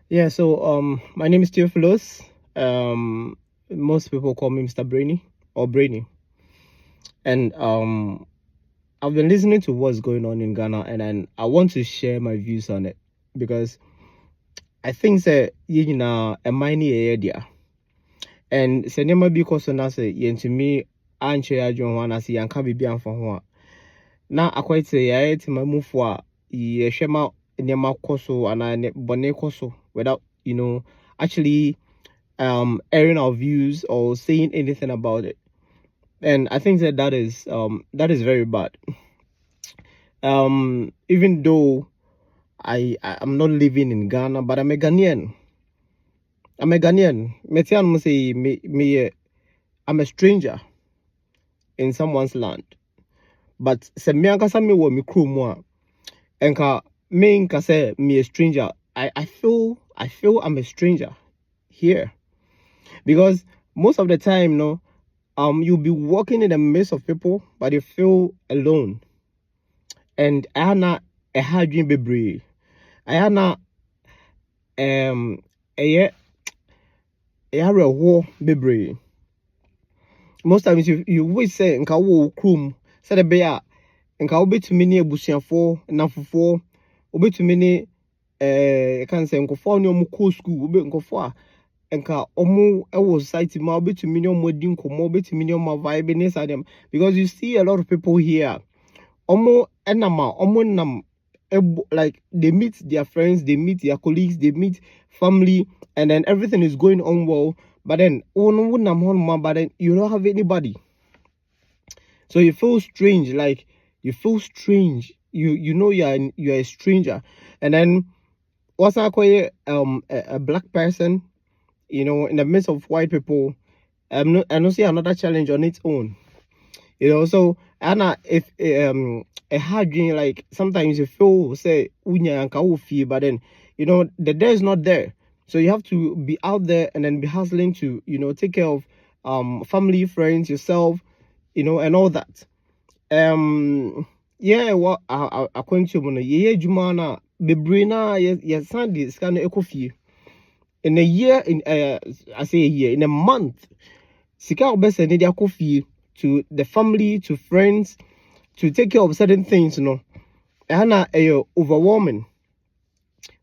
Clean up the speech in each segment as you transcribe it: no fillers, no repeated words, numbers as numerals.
Yeah, so my name is Theophilus. Most people call me Mr. Brainy or Brainy. And I've been listening to what's going on in Ghana, and then I want to share my views on it because I think that you know a mining area and say never because na say to me anche adwon ho na say yanka bibia amfa ho a na akwai say ya ti mamufo a ye hwema nema koso ana bone koso without actually airing our views or saying anything about it. And I think that is very bad. Even though I'm not living in Ghana, but I'm a Ghanaian. Metian say I'm a stranger in someone's land. But se me ankasa me wo me krom a enka me nka say me a stranger. I feel I'm a stranger here because most of the time no you'll be walking in the midst of people but you feel alone. And ana a hard dream bebre. Ana a war bebre. Most times you always say nka wo krom say the bear nka obetumi ne abusuafo nafofo obetumi ne can say nkofo ne omu ko school nkofo a enka omu ewo society ma obetumi ne omu di nkomo obetumi ne omu vibe ne sadem because you see a lot of people here omu enama omu nam like they meet their friends, they meet their colleagues, they meet family, and then everything is going on well, but then but then you don't have anybody. So you feel strange, like you feel strange. You know you're a stranger, and then what's a black person, in the midst of white people. I don't see another challenge on its own. So Anna, if a hard dream, like sometimes you feel say unya and feel, but then the day is not there. So you have to be out there and then be hustling to take care of family, friends, yourself, and all that. Yeah, what according to me, yeah, Jumana, Bebrina, yes, Sunday, it's kind of fee. In a year, I say a year, in a month, Sika best need their coffee to the family, to friends, to take care of certain things, and overwhelming.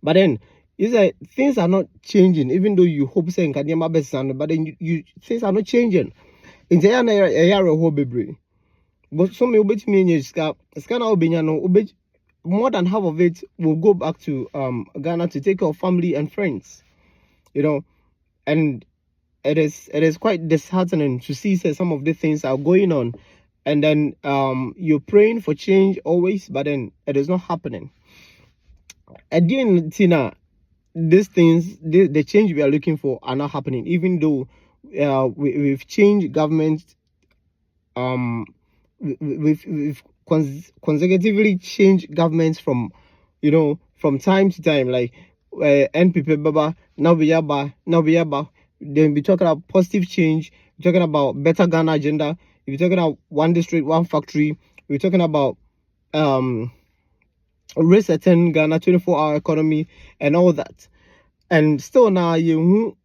But then you say things are not changing, even though you hope saying Kanyama best, but then you things are not changing. In the end, a year of hobby. But some will bet me in your scalp, more than half of it will go back to Ghana to take care of family and friends, and it is quite disheartening to see say, some of the things are going on, and then you're praying for change always, but then it is not happening. Again, Tina, these things, the change we are looking for are not happening, even though we've changed government. We've consecutively changed governments from time to time, like NPP Baba, now we are then we talking about positive change, we're talking about better Ghana agenda, we're talking about one district, one factory, we're talking about resetting Ghana 24-hour economy and all that. And still now you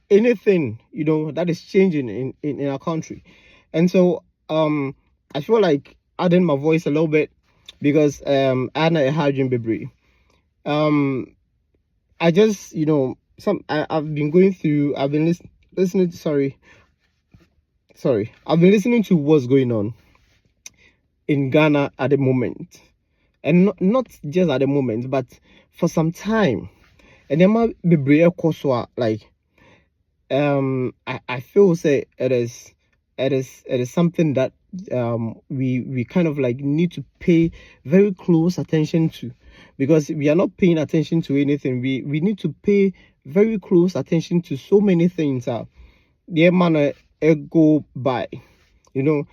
anything that is changing in our country. And so I feel like adding my voice a little bit because Anna Hajin Bibri. I just I've been going through, I've been listening to I've been listening to what's going on in Ghana at the moment. And not just at the moment, but for some time. And then my Bibri like I feel say it is something that we kind of like need to pay very close attention to, because we are not paying attention to anything. We need to pay very close attention to so many things the manner go by, being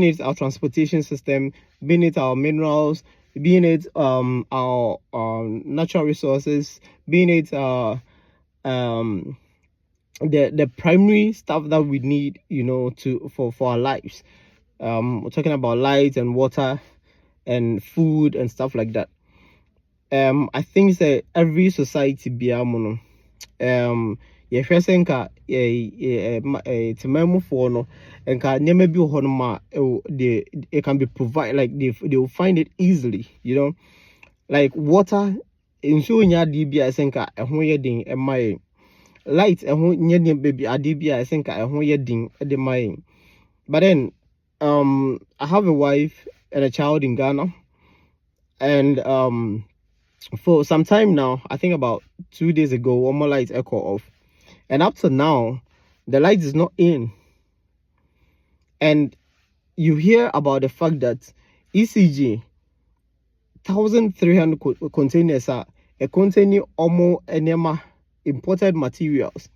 it our transportation system, being it our minerals, being it our natural resources, being it the primary stuff that we need for our lives. We're talking about light and water and food and stuff like that. I think that every society be amono yɛhwɛ sɛ nka temamufoɔ no nka nneɛma bi wɔ hɔ no ma it can be provided, like they will find it easily, you know, like water nsuo nya adeɛ bi a ɛsɛ nka ɛho yɛ den ɛma yɛn, light ɛho nyɛ nneɛma bi adeɛ bi a ɛsɛ nka ɛho yɛ den ɛde ma yɛn. But then I have a wife and a child in Ghana, and for some time now, I think about 2 days ago, one more light echo off, and up to now the light is not in. And you hear about the fact that ECG 1,300 containers are containing almost enema imported materials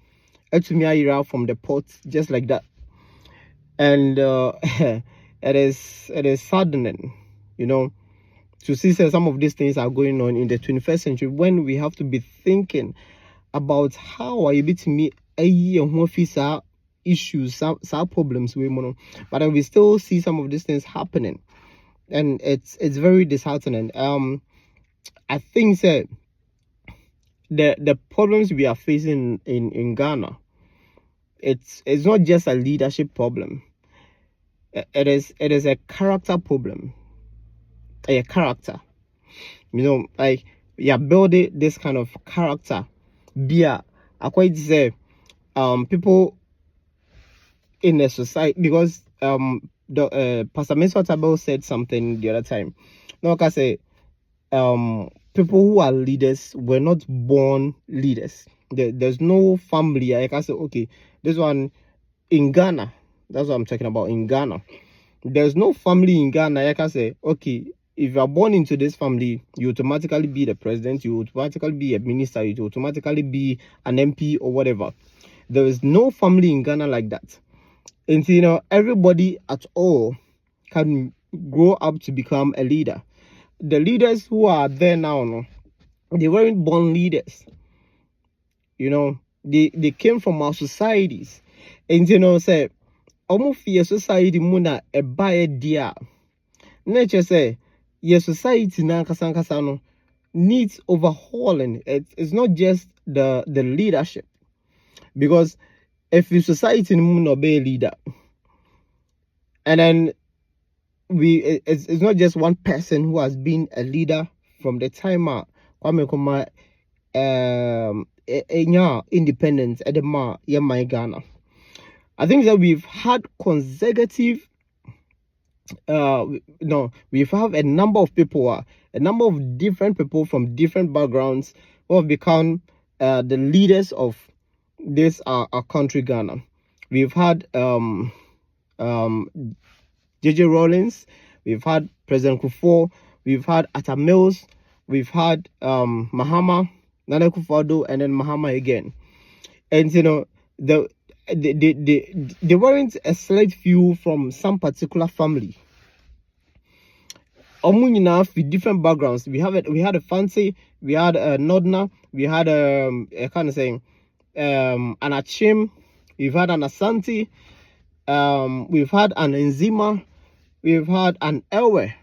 from the port, just like that. And it is saddening, you know, to see some of these things are going on in the 21st century, when we have to be thinking about how are you beating me issues, some problems we mono, but we still see some of these things happening, and it's very disheartening. I think that the problems we are facing in Ghana, it's not just a leadership problem. It is a character problem. A character, you know, like you're building this kind of character. I quite say people in a society, because the Pastor Mensah Tabel said something the other time. No, I say people who are leaders were not born leaders. There's no family. I can say, okay, this one in Ghana, that's what I'm talking about. In Ghana, there's no family in Ghana. I can say, okay, if you are born into this family, you automatically be the president, you automatically be a minister, you automatically be an MP or whatever. There is no family in Ghana like that. And you know, everybody at all can grow up to become a leader. The leaders who are there now, no, they weren't born leaders. You know, they came from our societies. And you know, say, almost fear society muna a buy dear. Nature say, your society na kasano needs overhauling. It's not just the leadership, because if your society no be a leader, and then it's not just one person who has been a leader from the time Kwame independence at the Ghana. I think that we've had consecutive we've have a number of people, a number of different people from different backgrounds who have become the leaders of this our country, Ghana. We've had JJ Rawlings, we've had President Kufuor, we've had Atta Mills, we've had Mahama, Nana Akufo-Addo, and then Mahama again. And you know, they weren't a select few from some particular family. Enough with different backgrounds. We had a Fancy, we had a Nodna, we had a kind of saying an Achim, we've had an Asante, we've had an Enzima, we've had an Elwe.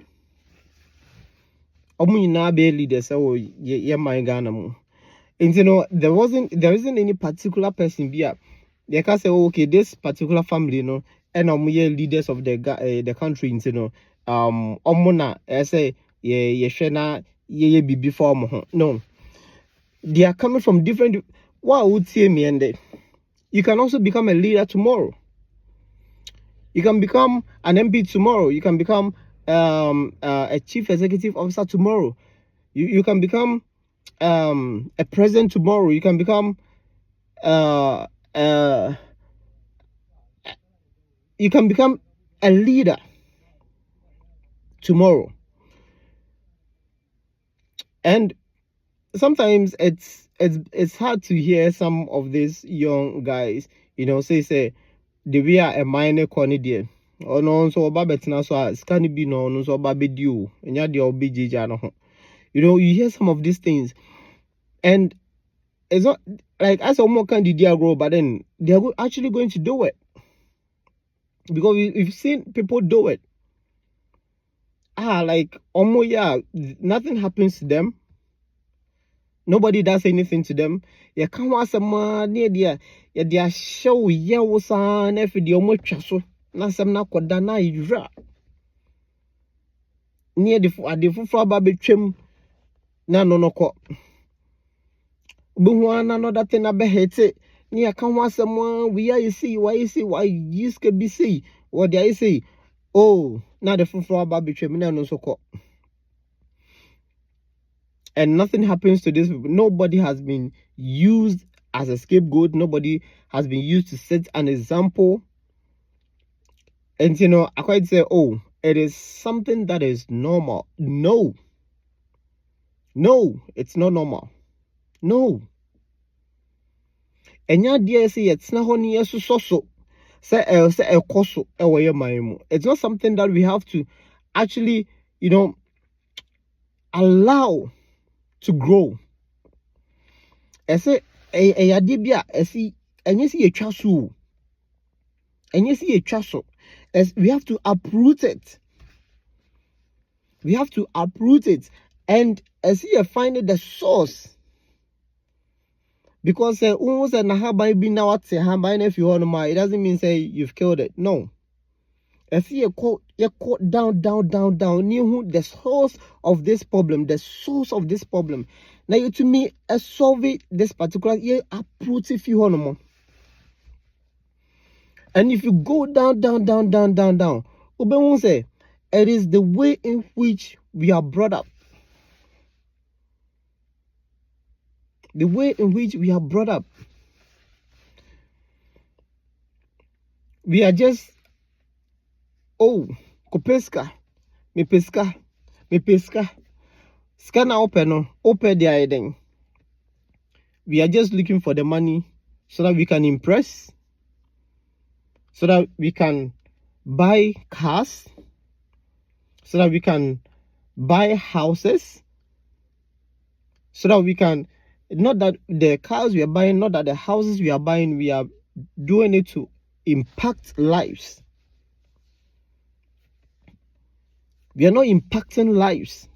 Be leaders, oh yeah, my Ghana. And you know, there isn't any particular person here. They can say, oh, okay, this particular family, you know, and leaders of the country, you know, omona, I say, yeah, shena, yeah, before no, they are coming from different. What would say me, and you can also become a leader tomorrow. You can become an MP tomorrow. You can become a chief executive officer tomorrow. You can become a president tomorrow. You can become you can become a leader tomorrow. And sometimes it's hard to hear some of these young guys, you know, say the way a minor Canadian or no, so Babetna so as can be no so babidu and ya the obj. You know, you hear some of these things, and it's not like as a more candidate grow, but then they're actually going to do it, because we've seen people do it. Like yeah, nothing happens to them. Nobody does anything to them. You can't want some near the ya show ya san if the omo chaso na sem na koda na yura near the fufu ba betwem na no ko bu na another thing abe hate near can want some we are you see why you can be see what they say oh now the fufu ba betwem na no so ko. And nothing happens to this people. Nobody has been used as a scapegoat. Nobody has been used to set an example. And I quite say, oh, it is something that is normal. No, it's not normal. No. And ya dear say it's not only so. Say a koso it's not something that we have to actually, allow to grow. I say a dibia see and you see a chasu. And you see a chaso. As we have to uproot it. We have to uproot it. And as you find it the source. Because almost an habai be now at if you want it doesn't mean say you've killed it. No. As you caught down. Knew the source of this problem. The source of this problem. Now you to me solve it this particular year uproot if you want more. And if you go down, Ube won't say it is the way in which we are brought up. The way in which we are brought up. We are just, oh, kopeska, me peska. Scanner open the item. We are just looking for the money so that we can impress, so that we can buy cars, so that we can buy houses, so that we can, not that the cars we are buying, not that the houses we are buying, we are doing it to impact lives. We are not impacting lives.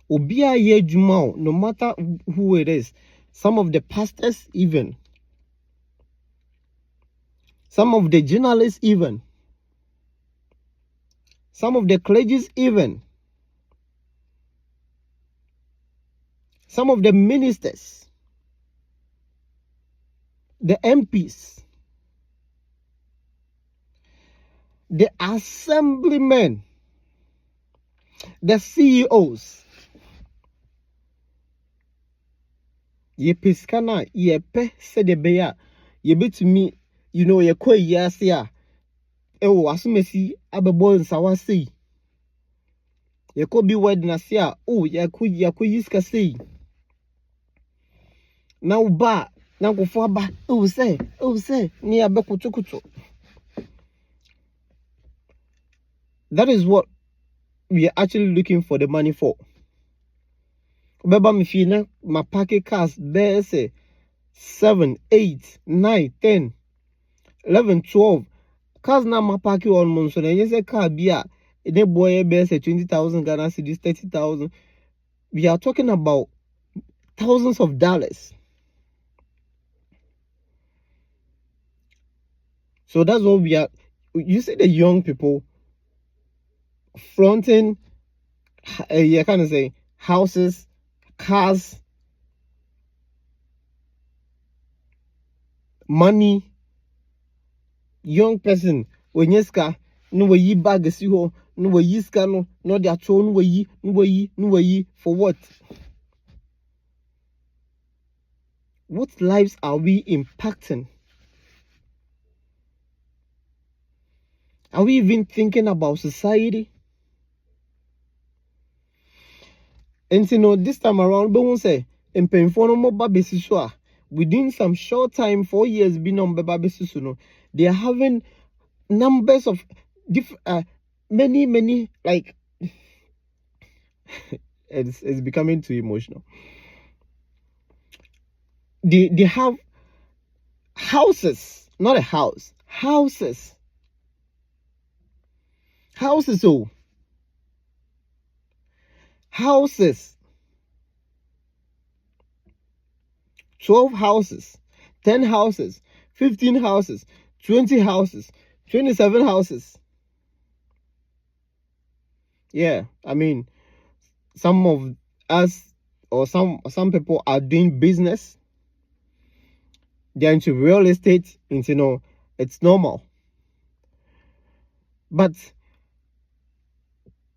Obia ye jumao, no matter who it is, some of the pastors even, some of the journalists even, some of the clergies even, some of the ministers, the MPs, the assemblymen, the CEOs. Ye piskana ye pe se de beya ye betumi ye kwa yase a ewo asumesi abebo nsawa sei ye ko bi word na se a oh ye ko yiska sei na uba na kofo aba oh say ni abekotokoto. That is what we are actually looking for the money for. Beba me fina my packet cars there say 7, 8, 9, 10, 11, 12 cars na my packet on monso na yes car bia e boy be say 20,000 Ghana cedis, 30,000. We are talking about thousands of dollars. So that's what we are. You see the young people flaunting, you kind of say houses, cars, money. Young person, when you ska, no way you bag a siho, no way you ska no their tone, no way for what? What lives are we impacting? Are we even thinking about society? And this time around, but won't say, in Penfono Moba Besisua, within some short time, 4 years being on Baba Besisuno, they are having numbers of many, like, it's becoming too emotional. They have houses, not a house, houses, oh, houses. 12 houses, 10 houses, 15 houses, 20 houses, 27 houses. Yeah, I mean, some of us or some people are doing business. They're into real estate, into it's normal. But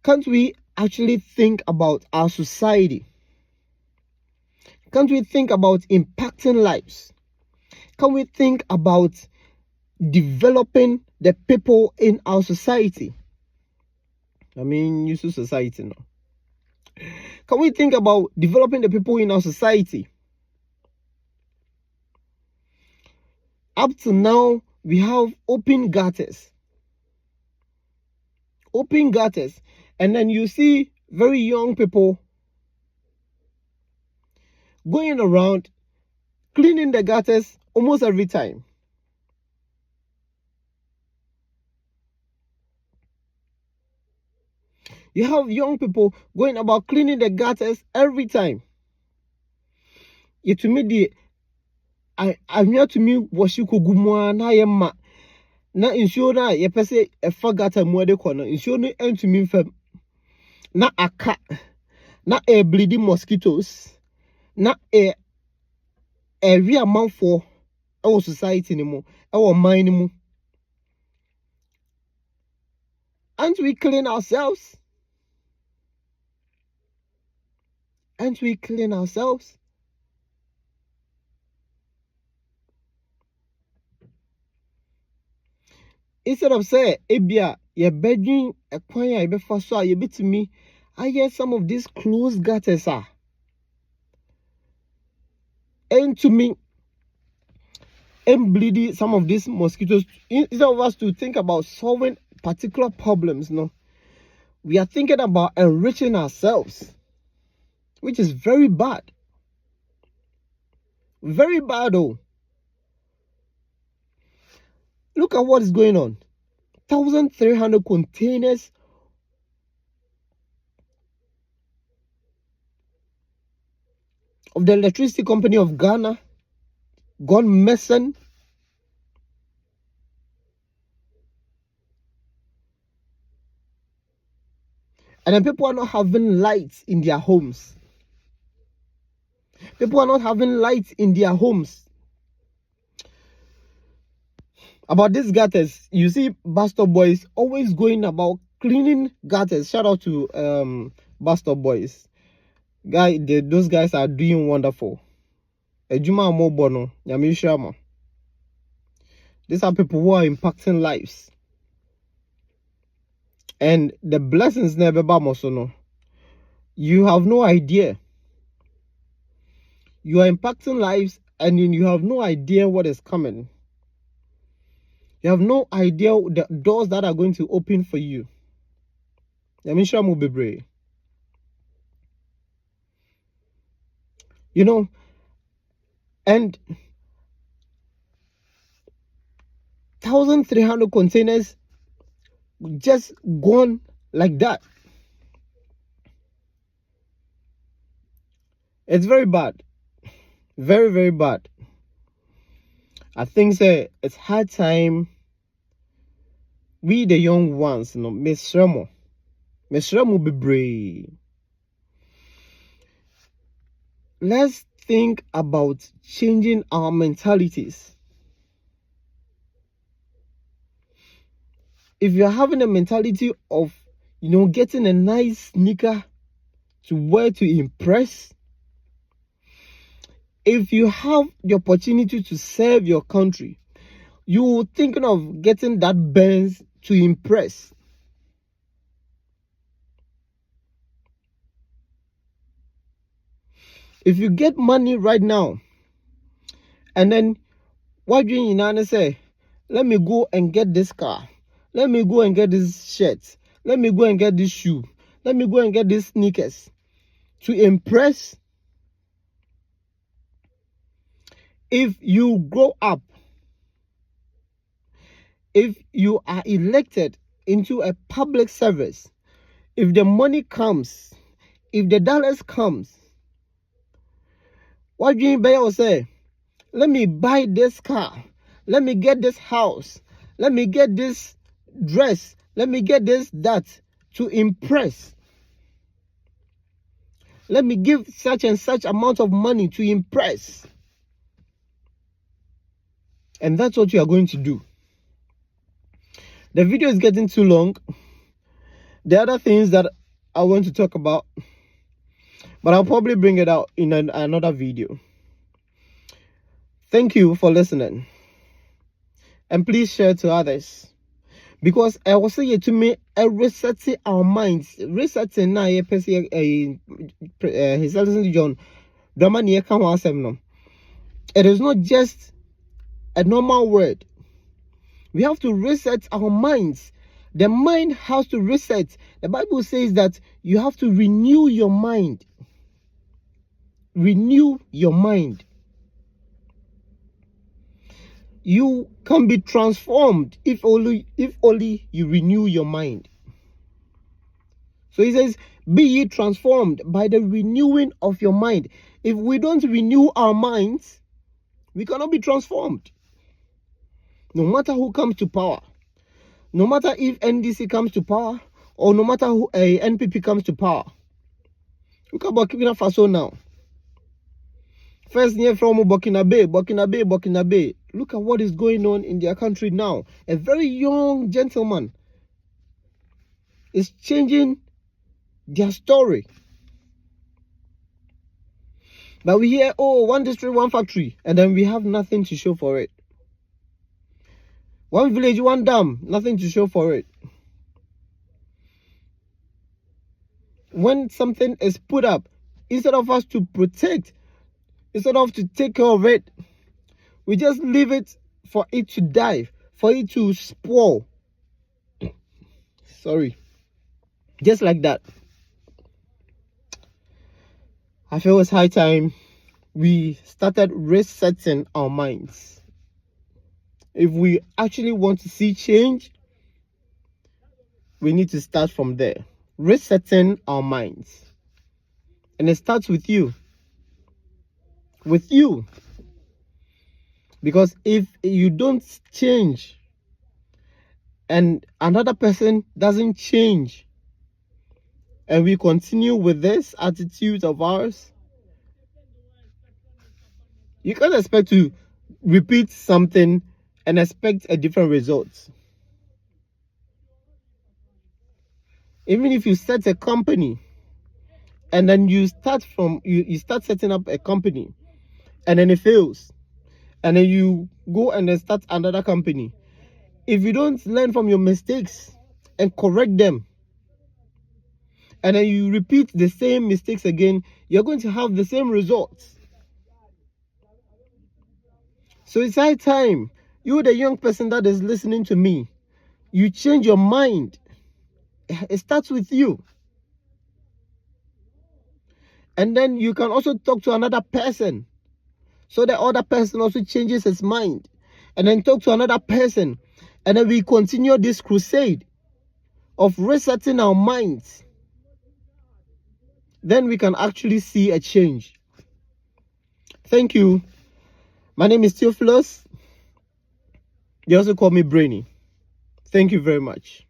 can't we actually think about our society? Can't we think about impacting lives? Can we think about developing the people in our society? I mean, use society now. Can we think about developing the people in our society? Up to now, we have open gutters. Open gutters. And then you see very young people going around cleaning the gutters almost every time. You have young people going about cleaning the gutters every time. It to me I'm here to me washi kogumwa na yema na nsuo na ye pese e fa gutter mu de kono nsuo no entumi mfam na aka na bleeding mosquitoes na wi amanfo e society ni mu e man ni mu. Aren't we clean ourselves? Aren't we clean ourselves? Instead of say ebia ye bedwin ekwan ya be fa so a ye betimi aye some of these closed gutters are and to me and bleeding some of these mosquitoes. Instead of us to think about solving particular problems, no, we are thinking about enriching ourselves, which is very bad. Very bad. Oh, look at what is going on. 1,300 containers of the electricity company of Ghana gone missing. And then people are not having lights in their homes. People are not having lights in their homes. About these gutters, you see bus stop boys always going about cleaning gutters. Shout out to bus stop boys. Those guys are doing wonderful. Ejuma mo bono, yamishama. These are people who are impacting lives. And the blessings never bamosono. You have no idea. You are impacting lives and you have no idea what is coming. You have no idea the doors that are going to open for you. Yamishama bebre. And 1,300 containers just gone like that. It's very bad. Very, very bad. I think it's high time we the young ones, Miss Remo be brave. Let's think about changing our mentalities. If you're having a mentality of, getting a nice sneaker to wear to impress, if you have the opportunity to serve your country, you're thinking of getting that Benz to impress. If you get money right now, and then what do you say? Let me go and get this car. Let me go and get this shirt. Let me go and get this shoe. Let me go and get these sneakers to impress. If you grow up, if you are elected into a public service, if the money comes, if the dollars comes, what do you say? let me buy this car, let me get this house, let me get this dress, let me get this, that, to impress. Let me give such and such amount of money to impress. And that's what you are going to do. The video is getting too long. The other things that I want to talk about, but I'll probably bring it out in another video. Thank you for listening. And please share to others. Because I was saying to me, resetting our minds. Resetting now, His Excellency John, it is not just a normal word. We have to reset our minds. The mind has to reset. The Bible says that you have to renew your mind. Renew your mind. You can be transformed if only you renew your mind. So he says, be ye transformed by the renewing of your mind. If we don't renew our minds, we cannot be transformed. No matter who comes to power, no matter if NDC comes to power, or no matter who NPP comes to power. Look at Burkina Faso now. First year from Burkina Faso. Look at what is going on in their country now. A very young gentleman is changing their story. But we hear, oh, one district, one factory, and then we have nothing to show for it. One village, one dam, nothing to show for it. When something is put up, instead of us to protect, instead of to take care of it, we just leave it for it to die, for it to spoil. Sorry. Just like that. I feel it's high time we started resetting our minds. If we actually want to see change, we need to start from there. Resetting our minds. And it starts with you. With you. Because if you don't change and another person doesn't change, and we continue with this attitude of ours, you can't expect to repeat something and expect a different result. Even if you set a company and then you start setting up a company and then it fails, and then you go and then start another company. If you don't learn from your mistakes and correct them, and then you repeat the same mistakes again, you're going to have the same results. So it's high time, you the young person that is listening to me, you change your mind. It starts with you. And then you can also talk to another person, so the other person also changes his mind, and then talk to another person, and then we continue this crusade of resetting our minds. Then we can actually see a change. Thank you. My name is Theophilus. They also call me Brainy. Thank you very much.